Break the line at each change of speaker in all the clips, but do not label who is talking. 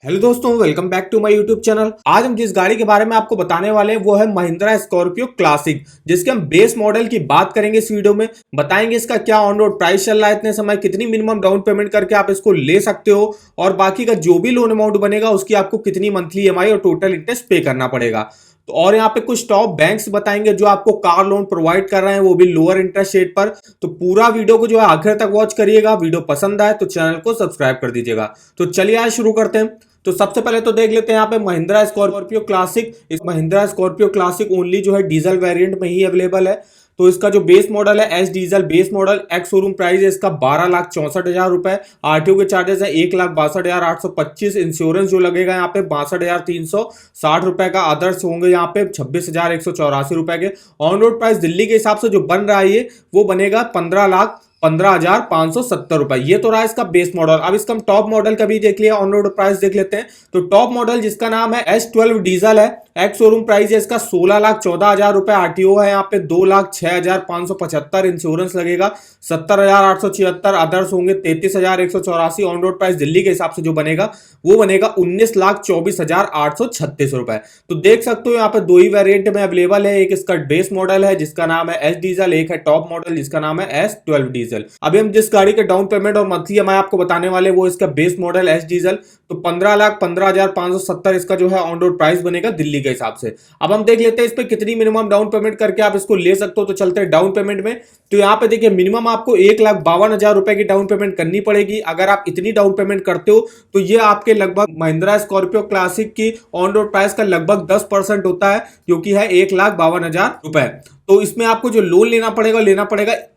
Hello दोस्तों, welcome back to my YouTube channel. आज हम जिस गाड़ी के बारे में आपको बताने वाले हैं वो है महिंद्रा स्कॉर्पियो क्लासिक, जिसके हम बेस मॉडल की बात करेंगे इस वीडियो में। बताएंगे इसका क्या ऑन रोड प्राइस चल रहा है इतने समय, कितनी मिनिमम डाउन पेमेंट करके आप इसको ले सकते हो, और बाकी का जो भी लोन अमाउंट बनेगा उसकी आपको कितनी मंथली ईएमआई और टोटल इंटरेस्ट पे करना पड़ेगा। तो और यहाँ पे कुछ टॉप बैंक्स बताएंगे जो आपको कार लोन प्रोवाइड कर रहे हैं, वो भी लोअर इंटरेस्ट रेट पर। तो पूरा वीडियो को जो है आखिर तक वॉच करिएगा। वीडियो पसंद आए तो चैनल को सब्सक्राइब कर दीजिएगा। तो चलिए आज शुरू करते हैं। तो सबसे पहले तो देख लेते हैं यहाँ पे महिंद्रा स्कॉर्पियो क्लासिक। इस महिंद्रा स्कॉर्पियो क्लासिक ओनली जो है डीजल वेरिएंट में ही अवेलेबल है। तो इसका जो बेस मॉडल है S diesel base model, ex showroom price है इसका 12,64,000 रुपए। आरटीओ के चार्जेस है 1,62,825। इंश्योरेंस जो लगेगा यहाँ पे 62,360 रुपए का। अदर्स होंगे यहाँ पे 26,184 रुपए के। ऑन रोड प्राइस दिल्ली के हिसाब से जो बन रहा है ये वो बनेगा 15,15,570 रुपए। ये तो रहा इसका बेस मॉडल। अब इसका हम टॉप मॉडल का भी देख लिया, ऑन रोड प्राइस देख लेते हैं। तो टॉप मॉडल जिसका नाम है S12 डीजल है, एक्स शोरूम प्राइस है इसका 16,14,000 रुपए। आरटीओ है यहाँ पे 2,06,575। इंश्योरेंस लगेगा 70,876। अदर्स होंगे 33,184। ऑन रोड प्राइस दिल्ली के हिसाब से जो बनेगा वो बनेगा 19,24,836 रुपए। तो देख सकते हो यहाँ पे दो ही वेरिएंट में अवेलेबल है। एक इसका बेस मॉडल है जिसका नाम है एस डीजल, एक है टॉप मॉडल जिसका नाम है S12 डीजल। अभी हम जिस गाड़ी के डाउन पेमेंट और मंथली ईएमआई आपको बताने वाले वो इसका बेस मॉडल एस डीजल। तो 15,15,570 इसका जो है ऑन रोड प्राइस बनेगा दिल्ली के हिसाब से। अब हम देख लेते हैं इस पे कितनी मिनिमम डाउन पेमेंट करके आप इसको ले सकते हो। तो चलते हैं डाउन पेमेंट में। तो यहाँ पे देखिए मिनिमम आपको 1,52,000 रुपए की डाउन पेमेंट करनी पड़ेगी। अगर आप इतनी डाउन पेमेंट करते हो तो ये आपके लगभग महिंद्रा स्कॉर्पियो क्लासिक की ऑन रोड प्राइस का लगभग 10% होता है, जो कि है 1,52,000 रुपए। तो इसमें आपको जो लोन लेना पड़ेगा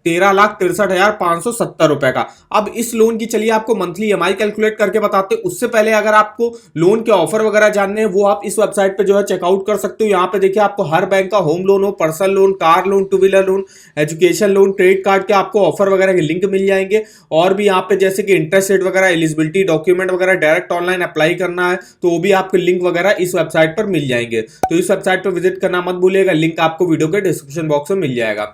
13,63,570 रुपए का। अब इस लोन की चलिए आपको मंथली ईएमआई कैलकुलेट करके बताते हैं। उससे पहले अगर आपको लोन के ऑफर वगैरह जानने हैं वो आप इस वेबसाइट पे जो है चेकआउट कर सकते हो। यहाँ पे देखिए आपको हर बैंक का होम लोन हो, personal loan, car loan, two wheeler loan, education loan, credit card के आपको ऑफर वगैरह के लिंक मिल जाएंगे। और भी यहाँ पे जैसे कि इंटरेस्ट रेट वगैरह, एलिजिबिलिटी डॉक्यूमेंट वगैरह डायरेक्ट ऑनलाइन अप्लाई करना है तो वो भी आपके लिंक वगैरह इस वेबसाइट पर मिल जाएंगे। तो इस वेबसाइट पर विजिट करना मत भूलिएगा, लिंक आपको वीडियो के डिस्क्रिप्शन बॉक्स में मिल जाएगा।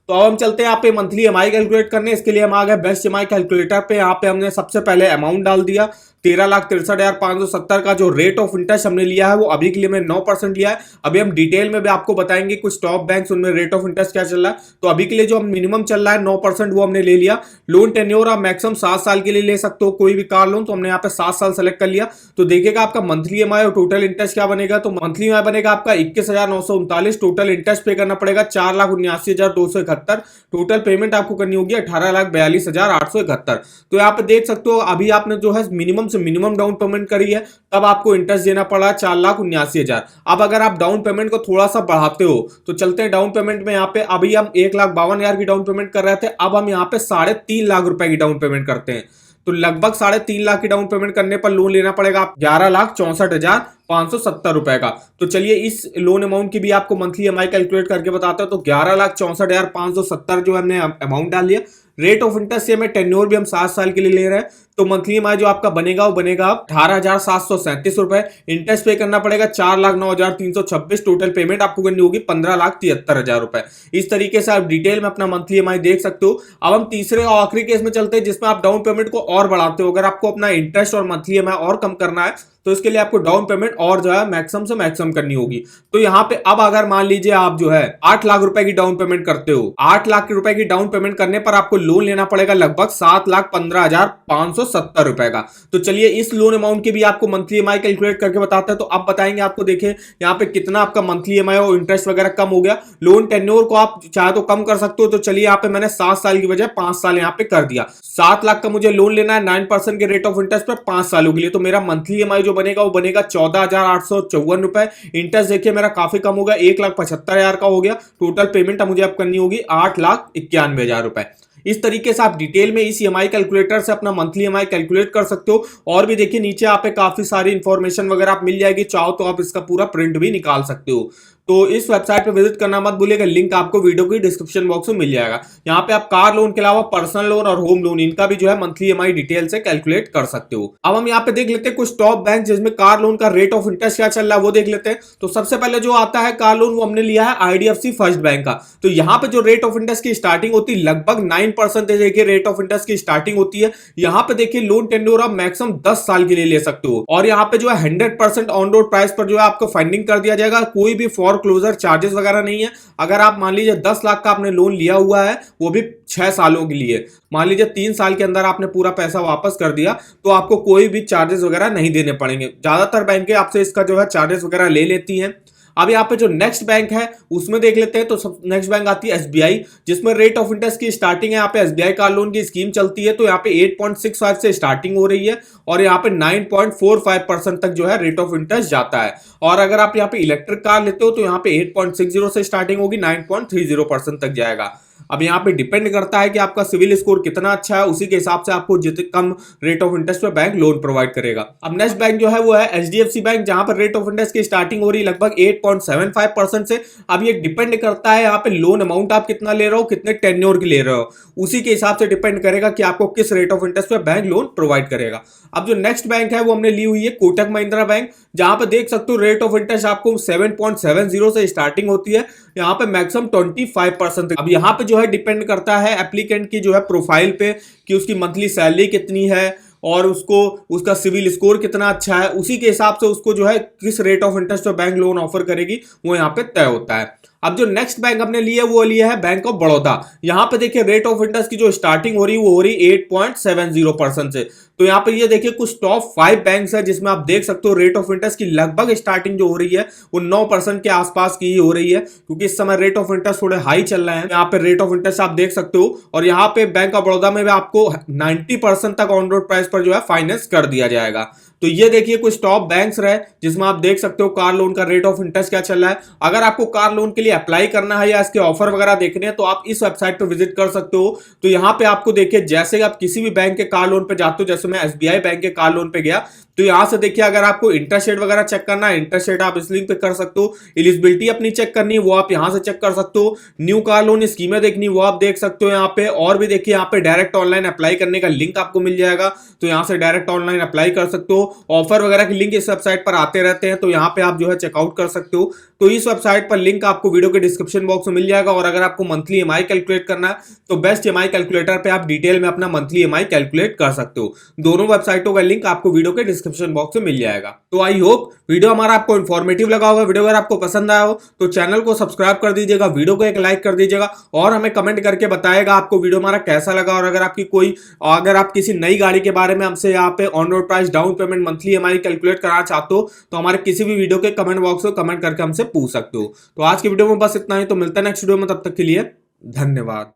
तो अब हम चलते हैं यहाँ पे मंथली ईएमआई कैलकुलेट करने। इसके लिए हम आ गए बेस्ट ईएमआई कैलकुलेटर पे। यहाँ पे हमने सबसे पहले अमाउंट डाल दिया 13,63,570 का। जो रेट ऑफ इंटरेस्ट हमने लिया है वो अभी के लिए हमने 9% लिया है। अभी हम डिटेल में भी आपको बताएंगे कुछ टॉप बैंक्स उनमें रेट ऑफ इंटरेस्ट क्या चल रहा है। तो अभी के लिए जो हम मिनिमम चल रहा है 9% वो हमने ले लिया। लोन टेन्योर आप मैक्सिमम 7 साल के लिए ले सकते हो कोई भी कार लोन। तो हमने यहाँ पे 7 साल सेलेक्ट कर लिया। तो देखिएगा आपका मंथली ईएमआई और टोटल इंटरेस्ट क्या बनेगा। तो मंथली ईएमआई बनेगा आपका 21,939। टोटल इंटरेस्ट पे करना पड़ेगा 4,79,271। टोटल पेमेंट आपको करनी होगी 18,42,871। तो यहाँ पे देख सकते हो अभी आपने जो है मिनिमम से मिनिमम डाउन पेमेंट करी है, तब आपको इंटरेस्ट देना पड़ा 4,79,000। अब अगर आप डाउन पेमेंट को थोड़ा सा बढ़ाते हो तो चलते हैं डाउन पेमेंट में। यहाँ पे अभी हम 1,52,000 की डाउन पेमेंट कर रहे थे, अब हम यहाँ पे 3.5 लाख रुपए की डाउन पेमेंट करते हैं। तो लगभग 3.5 लाख की डाउन पेमेंट करने पर लोन लेना पड़ेगा आप 11,64,570 रुपए का। तो चलिए इस लोन अमाउंट की भी आपको मंथली ईएमआई कैलकुलेट करके बताता हूं। तो 11,64,570 जो हमने अमाउंट डाल दिया। रेट ऑफ इंटरेस्ट से हमें टेन्योर भी हम 7 साल के लिए ले रहे हैं। तो मंथली ईएमआई जो आपका बनेगा वो बनेगा 18,737 रुपए। इंटरेस्ट पे करना पड़ेगा 4,09,326। टोटल पेमेंट आपको करनी होगी 15,73,000 रुपए। इस तरीके से आप डिटेल में अपना मंथली ईएमआई देख सकते हो। अब हम तीसरे और आखिरी केस में चलते हैं जिसमें आप डाउन पेमेंट को और बढ़ाते हो। अगर आपको अपना इंटरेस्ट और मंथली ईएमआई और कम करना है तो इसके लिए आपको डाउन पेमेंट और जो है मैक्सिमम से मैक्सिमम करनी होगी। तो यहाँ पे अब अगर मान लीजिए आप जो है 8 लाख रुपए की डाउन पेमेंट करते हो, 8 लाख रुपए की डाउन पेमेंट करने पर आपको लोन लेना पड़ेगा लगभग 7,15,570 रुपए का। तो चलिए इस लोन अमाउंट की भी आपको मंथली ईएमआई कैलकुलेट करके बताते हैं। तो अब बताएंगे आपको, देखिए यहाँ पे कितना आपका मंथली ईएमआई और इंटरेस्ट वगैरह कम हो गया। लोन टेन्योर को आप चाहे तो कम कर सकते हो। तो चलिए यहाँ पे मैंने 7 साल की बजाय 5 साल यहाँ पे कर दिया। 7 लाख का मुझे लोन लेना है 9% के रेट ऑफ इंटरेस्ट पर 5 सालों के लिए। तो मेरा मंथली ईएमआई जो बनेगा वो बनेगा 14,854 रुपए। इंटरेस्ट देखिए मेरा काफी कम होगा, 1,75,000 का हो गया। टोटल पेमेंट मुझे अब करनी होगी 8,91,000 रुपए। इस तरीके से आप डिटेल में इस ईएमआई कैलकुलेटर से अपना मंथली ईएमआई कैलकुलेट कर सकते हो। और भी देखिए नीचे आप पे काफी सारी इंफॉर्मेशन वगैरह आप मिल जाएगी, चाहो तो आप इसका पूरा प्रिंट भी निकाल सकते हो। तो इस वेबसाइट पे विजिट करना मत भूलिएगा, लिंक आपको वीडियो की डिस्क्रिप्शन बॉक्स में मिल जाएगा। यहाँ पे आप कार लोन के अलावा पर्सनल लोन और होम लोन इनका भी जो है मंथली ईएमआई डिटेल से कैलकुलेट कर सकते हो। अब हम यहाँ पे देख लेते हैं कुछ टॉप बैंक जिसमें कार लोन का रेट ऑफ इंटरेस्ट क्या चल रहा है वो देख लेते हैं। तो सबसे पहले जो आता है कार लोन वो हमने लिया है आईडीएफसी फर्स्ट बैंक का। तो यहाँ पे जो रेट ऑफ इंटरेस्ट की स्टार्टिंग होती है लगभग 9% देखिए रेट ऑफ इंटरेस्ट की स्टार्टिंग होती है। यहाँ पे देखिए लोन टेन्योर आप मैक्सिमम 10 साल के लिए ले सकते हो और यहाँ पे जो है 100% ऑन रोड प्राइस पर जो है आपको फंडिंग कर दिया जाएगा। कोई भी फॉर क्लोजर चार्जेस वगैरह नहीं है। अगर आप मान लीजिए 10 लाख का आपने लोन लिया हुआ है वो भी 6 सालों के लिए, मान लीजिए 3 साल के अंदर आपने पूरा पैसा वापस कर दिया तो आपको कोई भी चार्जेस वगैरह नहीं देने पड़ेंगे। ज्यादातर बैंकें आपसे इसका जो है चार्जेस वगैरह ले लेती हैं। अब यहाँ पे जो नेक्स्ट बैंक है उसमें देख लेते हैं। तो नेक्स्ट बैंक आती है एसबीआई जिसमें रेट ऑफ इंटरेस्ट की स्टार्टिंग है। यहाँ पे एसबीआई कार लोन की स्कीम चलती है तो यहाँ पे 8.65 से स्टार्टिंग हो रही है और यहाँ पे 9.45% तक जो है रेट ऑफ इंटरेस्ट जाता है। और अगर आप यहाँ पे इलेक्ट्रिक कार लेते हो तो यहाँ पे 8.60 से स्टार्टिंग होगी, 9.30% तक जाएगा। अब यहाँ पे डिपेंड करता है कि आपका सिविल स्कोर कितना अच्छा है, उसी के हिसाब से आपको जितने कम रेट ऑफ इंटरेस्ट पे बैंक लोन प्रोवाइड करेगा। अब नेक्स्ट बैंक जो है वो है एचडीएफसी बैंक जहां पर रेट ऑफ इंटरेस्ट की स्टार्टिंग हो रही है लगभग 8.75% से। अब ये डिपेंड करता है यहाँ पे लोन अमाउंट आप कितना ले रहे हो, कितने टेन्योर की ले रहे हो, उसी के हिसाब से डिपेंड करेगा कि आपको किस रेट ऑफ इंटरेस्ट पे बैंक लोन प्रोवाइड करेगा। अब जो नेक्स्ट बैंक है वो हमने ली हुई है कोटक महिंद्रा बैंक जहां पे देख सकते हो रेट ऑफ इंटरेस्ट आपको 7.70 से स्टार्टिंग होती है, यहाँ पे मैक्सिमम 25%। अब यहाँ पे जो है डिपेंड करता है एप्लीकेंट की जो है प्रोफाइल पे कि उसकी मंथली सैलरी कितनी है और उसका सिविल स्कोर कितना अच्छा है, उसी के हिसाब से उसको जो है किस रेट ऑफ इंटरेस्ट पे बैंक लोन ऑफर करेगी वो यहाँ पे तय होता है। अब जो नेक्स्ट बैंक हमने लिया वो लिया है बैंक ऑफ बड़ौदा। यहाँ पे देखिए रेट ऑफ इंटरेस्ट की जो स्टार्टिंग हो रही है वो हो रही है 8.70% से। तो यहाँ पे ये देखिए कुछ टॉप 5 बैंक्स है जिसमें आप देख सकते हो रेट ऑफ इंटरेस्ट की लगभग स्टार्टिंग जो हो रही है वो 9% के आसपास की ही हो रही है, क्योंकि इस समय रेट ऑफ इंटरेस्ट थोड़े हाई चल रहे हैं। यहाँ पे रेट ऑफ इंटरेस्ट आप देख सकते हो और यहाँ पे बैंक ऑफ बड़ौदा में भी आपको 90% तक ऑन रोड प्राइस पर जो है फाइनेंस कर दिया जाएगा। तो ये देखिए कुछ टॉप बैंक्स रहे जिसमें आप देख सकते हो कार लोन का रेट ऑफ इंटरेस्ट क्या चल रहा है। अगर आपको कार लोन के लिए अप्लाई करना है या इसके ऑफर वगैरह देखने हैं तो आप इस वेबसाइट पर विजिट कर सकते हो। तो यहाँ पे आपको देखिए जैसे आप किसी भी बैंक के कार लोन पे जाते हो, जैसे मैं एसबीआई बैंक के कार लोन पे गया तो यहां से देखिए अगर आपको इंटरेस्ट रेट वगैरह चेक करना है, इंटरेस्ट रेट आप इस लिंक पे कर सकते हो। एलिजिबिलिटी अपनी चेक करनी है वो आप यहां से चेक कर सकते हो। न्यू कार लोन स्कीमें देखनी वो आप देख सकते हो यहाँ पे। और भी देखिए यहाँ पे डायरेक्ट ऑनलाइन अप्लाई करने का लिंक आपको मिल जाएगा, तो यहाँ से डायरेक्ट ऑनलाइन अप्लाई कर सकते हो। ऑफर वगैरह के लिंक इस वेबसाइट पर आते रहते हैं तो यहाँ पे आप जो है चेकआउट कर सकते हो। तो इस वेबसाइट पर लिंक आपको वीडियो के डिस्क्रिप्शन बॉक्स में मिल जाएगा। और अगर आपको मंथली ईएमआई कैलकुलेट करना है तो बेस्ट ईएमआई कैलकुलेटर पे आप डिटेल में अपना मंथली ईएमआई कैलकुलेट कर सकते हो। दोनों वेबसाइटों का लिंक आपको वीडियो के डिस्क्रिप्शन बॉक्स में मिल जाएगा। तो आई होप वीडियो हमारा आपको इन्फॉर्मेटिव लगा होगा। वीडियो अगर आपको पसंद आया हो तो चैनल को सब्सक्राइब कर दीजिएगा, वीडियो को एक लाइक कर दीजिएगा और हमें कमेंट करके बताएगा आपको वीडियो हमारा कैसा लगा। और अगर आप किसी नई गाड़ी के बारे में हमसे यहाँ पे on road price, down payment, monthly EMI calculate कराना चाहते हो तो हमारे किसी भी वीडियो के कमेंट बॉक्स में कमेंट करके हमसे पूछ सकते हो। तो आज की वीडियो में बस इतना ही, तो मिलता है नेक्स्ट वीडियो में, तब तक के लिए धन्यवाद।